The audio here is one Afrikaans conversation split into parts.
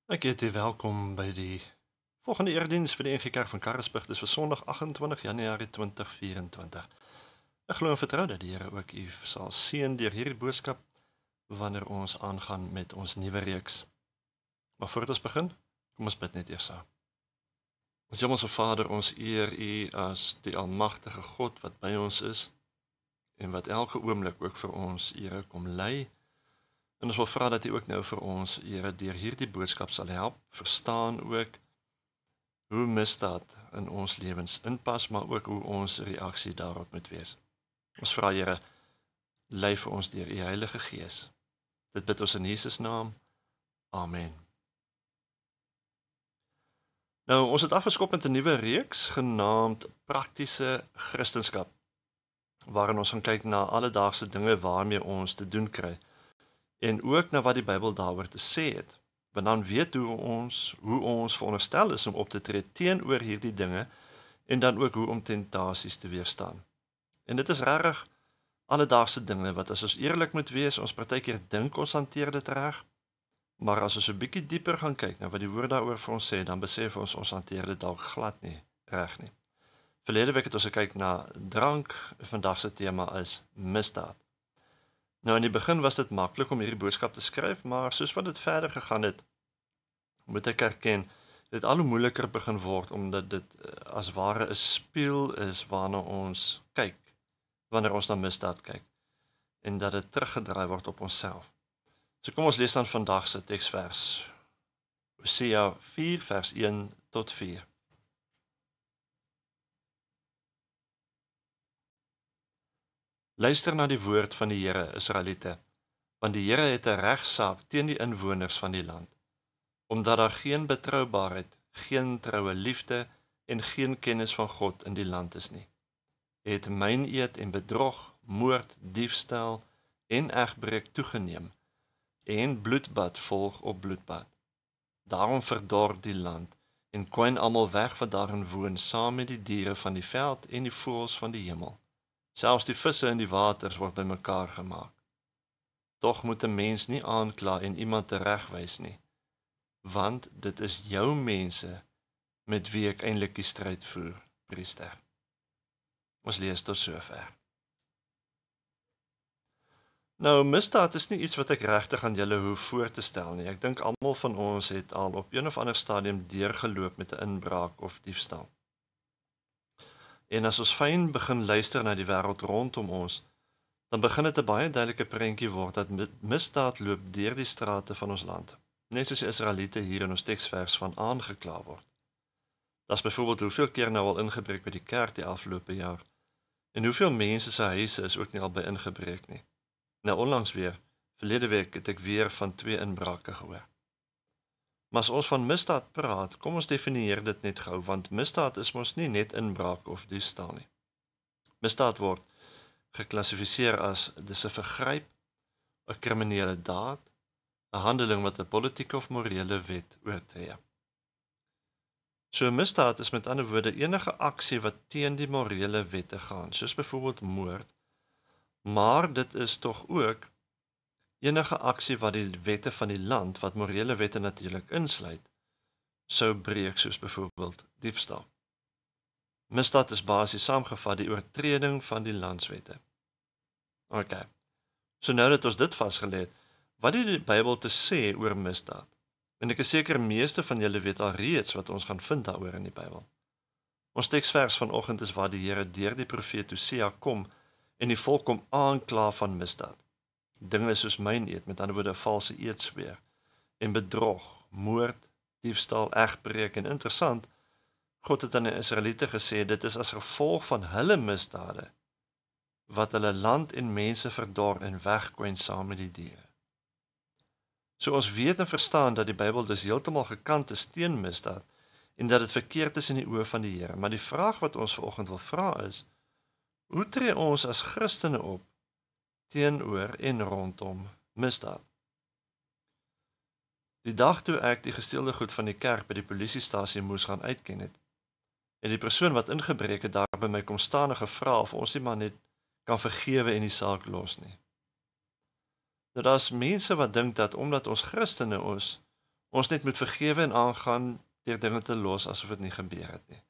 Ek heet u welkom by die volgende erediens vir die NG Kerk van Karasburg. Dis vir Sondag 28 Januarie 2024. Ek glo en vertrou dat die Here ook u sal seën deur hierdie boodskap wanneer ons aangaan met ons nuwe reeks. Maar voordat ons begin, kom ons bid net eers saam. Ons Hemelse Vader, ons eer u as die almagtige God wat by ons is en wat elke oomblik ook vir ons, Here, kom lei. En ons wil vra dat u ook nou vir ons, Here, deur hierdie boodskap sal help, verstaan ook hoe misdaad in ons lewens inpas, maar ook hoe ons reaksie daarop moet wees. Ons vra, Here, lei vir ons deur u Heilige Gees. Dit bid ons in Jesus naam. Amen. Nou, ons het afgeskop met 'n nuwe reeks genaamd Praktiese Christendom, waarin ons gaan kyk na alledaagse dinge waarmee ons te doen kry. En ook na wat die Bybel daaroor te sê het. Want dan weet hoe ons veronderstel is om op te tree teenoor hierdie dinge en dan ook hoe om tentasies te weerstaan. En dit is regtig alledaagse dinge wat as ons eerlik moet wees, ons partykeer dink ons hanteer dit reg, maar as ons 'n bietjie dieper gaan kyk na wat die woord daaroor vir ons sê, dan besef ons hanteer dit dalk glad nie reg nie. Verlede week het ons gekyk na drank, vandag se tema is misdaad. Nou in die begin was dit maklik om hierdie boodskap te skryf, maar soos wat dit verder gegaan het, moet ek erken, dit al hoe moeiliker begin word, omdat dit as ware 'n spieël is waarna ons kyk, wanneer ons na misdaad kyk, en dat dit teruggedraai word op onsself. So kom ons lees dan vandag se teksvers, Hosea 4 vers 1 tot 4. Luister na die woord van die Here, Israeliete, want die Here het 'n regsaak teen die inwoners van die land, omdat daar geen betroubaarheid, geen troue liefde en geen kennis van God in die land is nie. Het myneed en bedrog, moord, diefstal en egbreek toegeneem, en bloedbad volg op bloedbad. Daarom verdor die land, en kwyn almal weg wat daarin woon, saam met die diere van die veld en die voëls van die hemel. Selfs die visse in die waters word bymekaar gemaak. Tog moet 'n mens nie aankla en iemand teregwys nie, want dit is jou mense met wie ek eintlik die stryd voer, priester. Ons lees tot sover. Nou, misdaad is nie iets wat ek regtig aan julle hoef voor te stel nie. Ek dink almal van ons het al op een of ander stadium deurgeloop met 'n inbraak of diefstal. En as ons fyn begin luister na die wêreld rondom ons, dan begin dit 'n baie duidelike prentjie word dat misdaad loop deur die strate van ons land. Net soos die Israeliete hier in ons teksvers van aangekla word. Daar's byvoorbeeld hoeveel keer nou al ingebreek by die kerk die afgelope jaar, en hoeveel mense se huise is ook nie al by ingebreek nie. Nou onlangs weer, verlede week het ek weer van 2 inbrake gehoor. Maar as ons van misdaad praat, kom ons definieer dit net gou, want misdaad is mos nie net inbraak of diefstal nie. Misdaad word geklassifiseer as dis 'n vergryp, 'n kriminele daad, 'n handeling wat 'n politieke of morele wet oortree. So misdaad is met ander woorde enige aksie wat teen die morele wette gaan, soos byvoorbeeld moord, maar dit is tog ook enige aksie wat die wette van die land, wat morele wette natuurlik insluit, sou breek, soos byvoorbeeld diefstal. Misdaad is basies saamgevat die oortreding van die landswette. OK. So nou dat ons dit vasgelê het, wat het die Bybel te sê oor misdaad? En ek is seker meeste van julle weet al reeds wat ons gaan vind daaroor in die Bybel. Ons teksvers vanoggend is waar die Here deur die profeet Hosea kom en die volk kom aankla van misdaad. Dinge soos myneed, met ander woorde valse eedsweer, en bedrog, moord, diefstal, egbreek, en interessant, God het aan die Israeliete gesê, dit is as gevolg van hulle misdade, wat hulle land en mense verdor en wegkwyn saam met die diere. So ons weet en verstaan dat die Bybel dus heeltemal gekant is teen misdaad, en dat dit verkeerd is in die oë van die Here. Maar die vraag wat ons vanoggend wil vra is, hoe tree ons as Christene op teenoor en rondom misdaad? Die dag toe ek die gesteelde goed van die kerk by die polisiestasie moes gaan uitken het, en die persoon wat ingebreek het daar by my kom staan en gevra of ons nie maar net kan vergewe en die saak los nie. Nou daar's mense wat dink dat omdat ons Christene ons net moet vergewe en aangaan deur dinge te los asof dit nie gebeur het nie.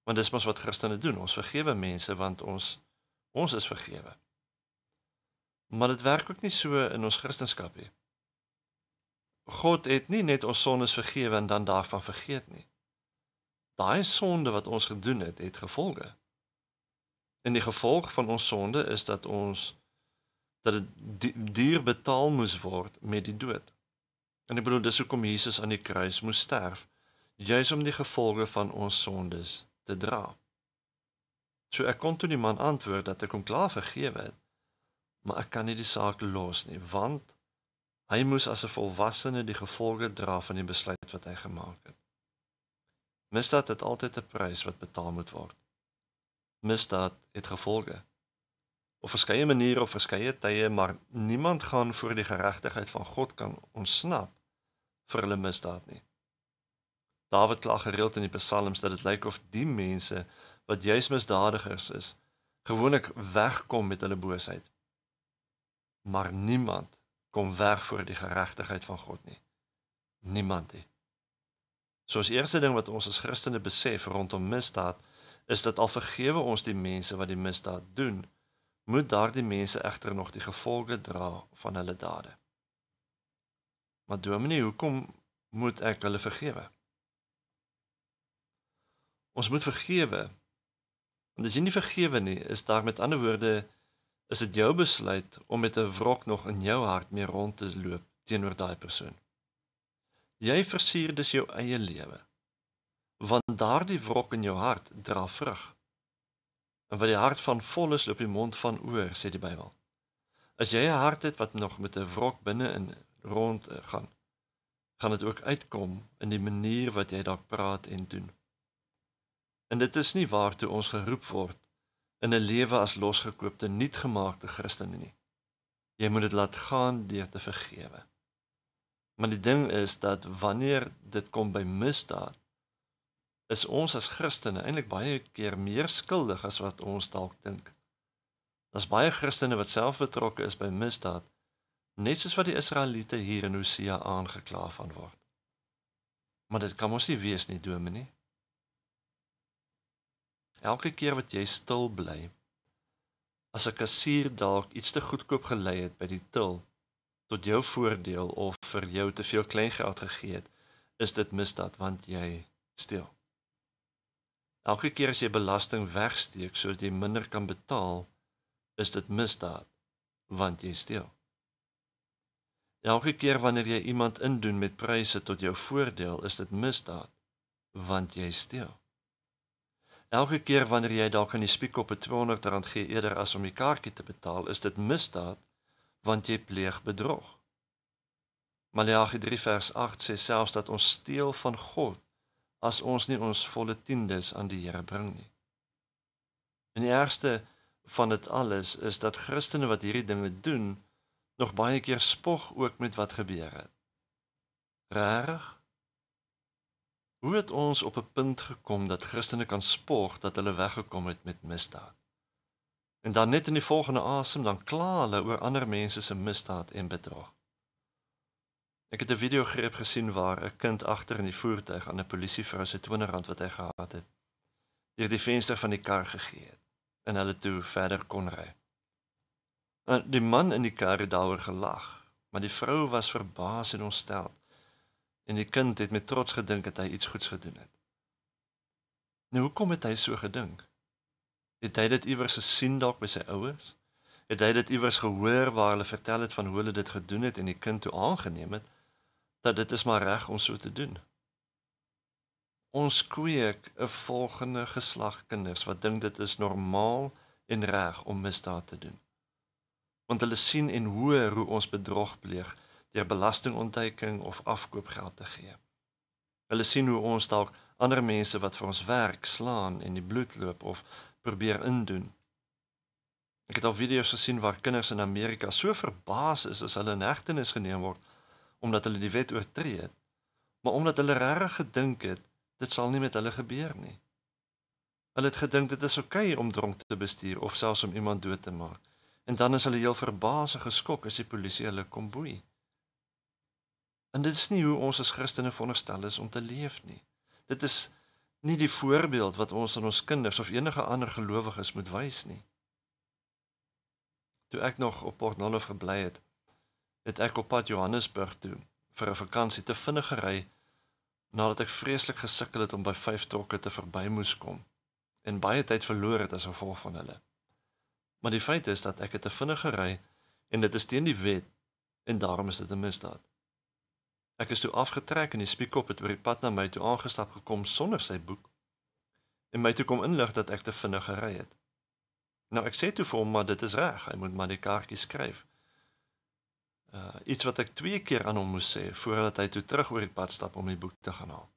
Want dis mos wat Christene doen, ons vergewe mense want ons is vergewe. Maar dit werk ook nie so in ons Christendom nie. God het nie net ons sondes vergewe en dan daarvan vergeet nie. Daai sonde wat ons gedoen het, het gevolge. En die gevolg van ons sonde is dat dit duur betaal moes word met die dood. En ek bedoel, dis hoekom Jesus aan die kruis moes sterf, juis om die gevolge van ons sondes te dra. So ek kon toe die man antwoord dat ek hom klaar vergewe het, maar ek kan nie die saak los nie, want hy moes as 'n volwassene die gevolge dra van die besluit wat hy gemaak het. Misdaad het altyd 'n prys wat betaal moet word. Misdaad het gevolge. Op verskeie maniere, op verskeie tye, maar niemand gaan voor die geregtigheid van God kan ontsnap vir hulle misdaad nie. Dawid kla gereeld in die psalms dat dit lyk of die mense wat juis misdadigers is, gewoonlik wegkom met hulle boosheid. Maar niemand kom weg voor die geregtigheid van God nie. Niemand nie. So as eerste ding wat ons as Christene besef rondom misdaad, is dat al vergewe ons die mense wat die misdaad doen, moet daardie mense egter nog die gevolge dra van hulle dade. Maar dominee, hoekom moet ek hulle vergewe? Ons moet vergewe, want as jy nie vergewe nie, is daar met ander woorde, is dit jou besluit om met 'n wrok nog in jou hart mee rond te loop teenoor daai persoon. Jy versier dus jou eie lewe, want daardie wrok in jou hart dra vrug. En wat die hart van vol is, loop die mond van oor, sê die Bybel. As jy 'n hart het wat nog met 'n wrok binne in rond gaan dit ook uitkom in die manier wat jy dalk praat en doen. En dit is nie waartoe ons geroep word in 'n lewe as losgekoopte, nuutgemaakte Christene nie. Jy moet dit laat gaan deur te vergewe. Maar die ding is dat wanneer dit kom by misdaad, is ons as Christene eintlik baie keer meer skuldig as wat ons dalk dink. Daar's baie Christene wat self betrokke is by misdaad, net soos wat die Israeliete hier in Hosea aangekla van word. Maar dit kan mos nie wees nie, dominee. Elke keer wat jy stil bly, as 'n kassier dalk iets te goedkoop gelei het by die til, tot jou voordeel of vir jou te veel kleingeld gegee het, is dit misdaad want jy steel. Elke keer as jy belasting wegsteek sodat jy minder kan betaal, is dit misdaad want jy steel. Elke keer wanneer jy iemand indoen met pryse tot jou voordeel, is dit misdaad want jy steel. Elke keer wanneer jy dalk aan die spiekop 'n R200 gee eerder as om die kaartjie te betaal, is dit misdaad want jy pleeg bedrog. Maleagi 3 vers 8 sê selfs dat ons steel van God as ons nie ons volle tiendes aan die Here bring nie. En die ergste van dit alles is dat Christene wat hierdie dinge doen, nog baie keer spog ook met wat gebeur het. Regtig? Hoe het ons op 'n punt gekom dat Christene kan spog dat hulle weggekom het met misdaad? En dan net in die volgende asem, dan kla hulle oor ander mense se misdaad en bedrog. Ek het 'n videogreep gesien waar 'n kind agter in die voertuig aan 'n polisievrou se R20 wat hy gehad het, deur die venster van die kar gegee het, en hulle toe verder kon ry. En die man in die kar het daaroor gelag, maar die vrou was verbaas en ontstel. En die kind het met trots gedink dat hy iets goeds gedoen het. Nou, hoekom het hy so gedink? Het hy dit iewers gesien dalk by sy ouers? Het hy dit iewers gehoor waar hulle vertel het van hoe hulle dit gedoen het en die kind toe aangeneem het, dat dit is maar reg om so te doen? Ons kweek 'n volgende geslag kinders wat dink dit is normaal en reg om misdaad te doen. Want hulle sien en hoor hoe ons bedrog pleeg, deur belastingontduiking of afkoopgeld te gee. Hulle sien hoe ons dalk ander mense wat vir ons werk, slaan en die bloed loop of probeer indoen. Ek het al video's gesien waar kinders in Amerika so verbaas is as hulle in hegtenis geneem word, omdat hulle die wet oortree het, maar omdat hulle regtig gedink het, dit sal nie met hulle gebeur nie. Hulle het gedink dit is oukei om dronk te bestuur of selfs om iemand dood te maak, en dan is hulle heel verbaas en geskok as die polisie hulle kom boei. En dit is nie hoe ons as Christene veronderstel is om te leef nie. Dit is nie die voorbeeld wat ons aan ons kinders of enige ander gelowiges moet wys nie. Toe ek nog op Port Nolloth gebly het, het ek op pad Johannesburg toe vir 'n vakansie te vinnig gery nadat ek vreeslik gesukkel het om by 5 trokke te verby moes kom en baie tyd verloor het as gevolg van hulle. Maar die feit is dat ek het te vinnig gery en dit is teen die wet en daarom is dit 'n misdaad. Ek is toe afgetrek en die spiekop het oor die pad na my toe aangestap gekom sonder sy boek en my toe kom inlig dat ek te vinnig gery het. Nou ek sê toe vir hom, maar dit is reg, hy moet maar die kaartjie skryf. Iets wat ek 2 keer aan hom moes sê, voordat hy toe terug oor die pad stap om die boek te gaan haal.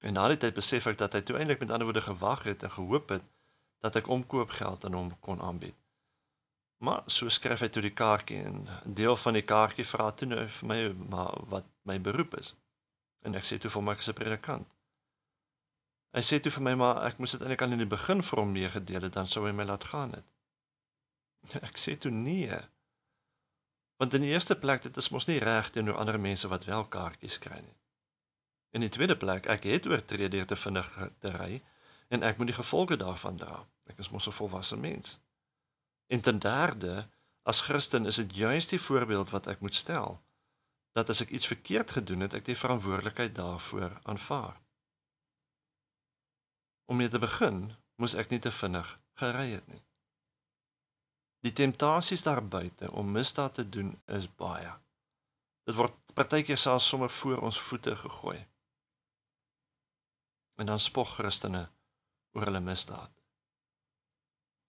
En na die tyd besef ek dat hy toe eintlik met ander woorde gewag het en gehoop het, dat ek omkoopgeld aan hom kon aanbied. Maar so skryf hy toe die kaartjie en 'n deel van die kaartjie vra toe nou vir my maar wat my beroep is. En ek sê toe vir hom ek is 'n predikant. Hy sê toe vir my maar ek moes dit eintlik al in die begin vir hom meegedeel het, dan sou hy my laat gaan het. Ek sê toe nee. Want in die eerste plek, dit is mos nie reg teenoor ander mense wat wel kaartjies kry nie. In die tweede plek, ek het oortree deur te vinnig te ry en ek moet die gevolge daarvan dra. Ek is mos 'n volwasse mens. En ten derde, as Christen is dit juist die voorbeeld wat ek moet stel, dat as ek iets verkeerd gedoen het, ek die verantwoordelikheid daarvoor aanvaar. Om mee te begin, moes ek nie te vinnig gery het nie. Die temptasies daar buite om misdaad te doen is baie. Dit word partykeer selfs sommer voor ons voete gegooi. En dan spog Christene oor hulle misdaad.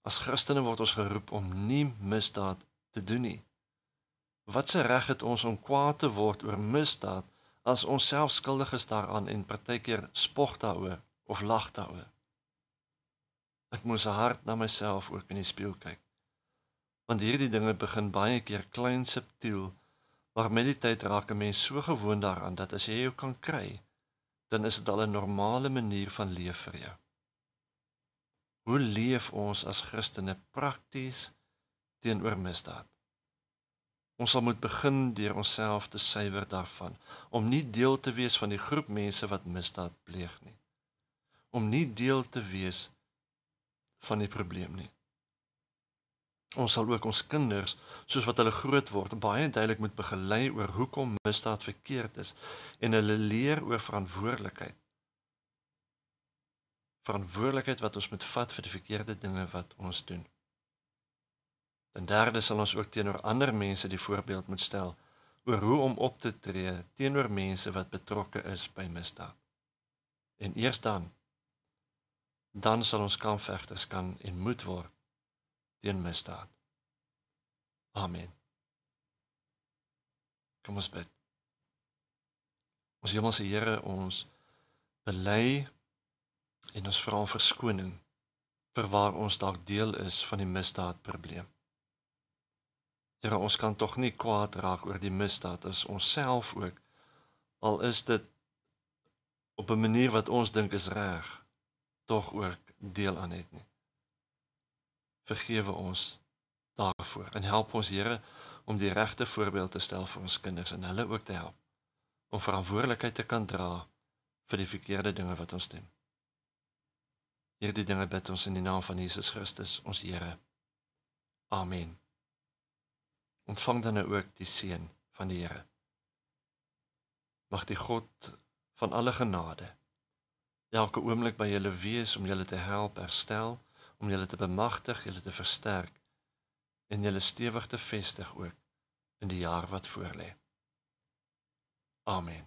As Christene word ons geroep om nie misdaad te doen nie. Wat se reg het ons om kwaad te word oor misdaad as ons self skuldig is daaraan en partykeer spog daaroor of lag daaroor? Ek moes hard na myself ook in die spieël kyk. Want hierdie dinge begin baie keer klein subtiel, maar met die tyd raak 'n mens so gewoond daaraan dat as jy jou kan kry, dan is dit al 'n normale manier van leef vir jou. Hoe leef ons as Christene prakties teenoor misdaad? Ons sal moet begin deur onsself te suiwer daarvan, om nie deel te wees van die groep mense wat misdaad pleeg nie. Om nie deel te wees van die probleem nie. Ons sal ook ons kinders, soos wat hulle groot word, baie duidelik moet begelei oor hoekom misdaad verkeerd is en hulle leer oor verantwoordelikheid. Verantwoordelikheid wat ons moet vat vir die verkeerde dinge wat ons doen. Ten derde sal ons ook teenoor ander mense die voorbeeld moet stel oor hoe om op te tree teenoor mense wat betrokke is by misdaad. En eers dan sal ons kampvegters kan en moet word teen misdaad. Amen. Kom ons bid. Ons hemelse Here, ons bely en ons vra om verskoning vir waar ons dalk deel is van die misdaadprobleem. Here, ons kan tog nie kwaad raak oor die misdaad as ons self ook, al is dit op 'n manier wat ons dink is reg, tog ook deel aan het nie. Vergewe ons daarvoor en help ons, Here, om die regte voorbeeld te stel vir ons kinders en hulle ook te help om verantwoordelikheid te kan dra vir die verkeerde dinge wat ons doen. Hierdie dinge bid ons in die naam van Jesus Christus, ons Here. Amen. Ontvang dan nou ook die seën van die Here. Mag die God van alle genade elke oomblik by julle wees om julle te help herstel, om julle te bemagtig, julle te versterk en julle stewig te vestig ook in die jaar wat voorlê. Amen.